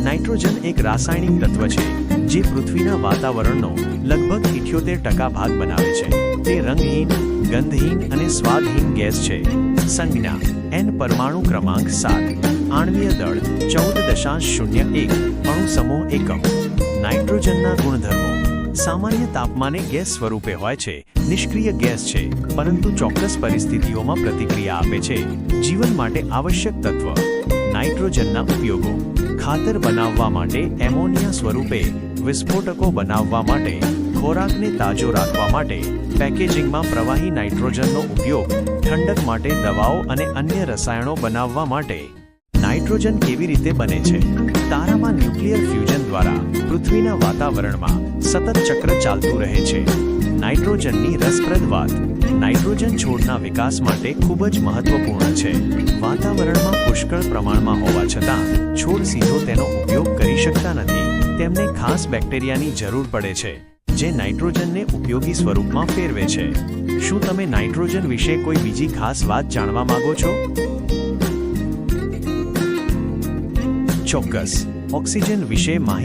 Nitrogen એક રાસાયણિક તત્વ છે જે પૃથ્વીના વાતાવરણનો લગભગ 78% ભાગ બનાવે છે. તે રંગહીન, ગંધહીન અને સ્વાદહીન ગેસ છે. સંજ્ઞા: N પરમાણુ ક્રમાંક 7, આણ્વીય દળ 14.01, અણુ સમૂહ એકમ. નાઇટ્રોજનના ગુણધર્મો: સામાન્ય તાપમાને ગેસ સ્વરૂપે હોય છે, નિષ્ક્રિય ગેસ છે, પરંતુ ચોક્કસ પરિસ્થિતિઓમાં પ્રતિક્રિયા આપે છે. જીવન માટે આવશ્યક તત્વ. નાઇટ્રોજનના ઉપયોગો: ખાતર બનાવવા માટે એમોનિયા સ્વરૂપે, વિસ્ફોટકો બનાવવા માટે, ખોરાકને તાજો રાખવા માટે, પેકેજિંગમાં પ્રવાહી નાઇટ્રોજનનો ઉપયોગ, ઠંડક માટે, દવાઓ અને અન્ય રસાયણો બનાવવા માટે. નાઇટ્રોજન કેવી રીતે બને છે? તારામાં ન્યુક્લિયર ફ્યુઝન દ્વારા પૃથ્વીના વાતાવરણમાં સતત ચક્ર ચાલતું રહે છે. નાઇટ્રોજનની રસપ્રદ વાત: નાઇટ્રોજન છોડના વિકાસ માટે ખૂબ જ મહત્વપૂર્ણ છે. વાતાવરણમાં પુષ્કળ પ્રમાણમાં હોવા છતાં છોડ સીધો તેનો ઉપયોગ કરી શકતા નથી. તેમને ખાસ બેક્ટેરિયાની જરૂર પડે છે જે નાઇટ્રોજનને ઉપયોગી સ્વરૂપમાં ફેરવે છે. શું તમે નાઇટ્રોજન વિશે કોઈ બીજી ખાસ વાત જાણવા માંગો છો? ચોક્કસ. ઓક્સિજન વિશે માહિતી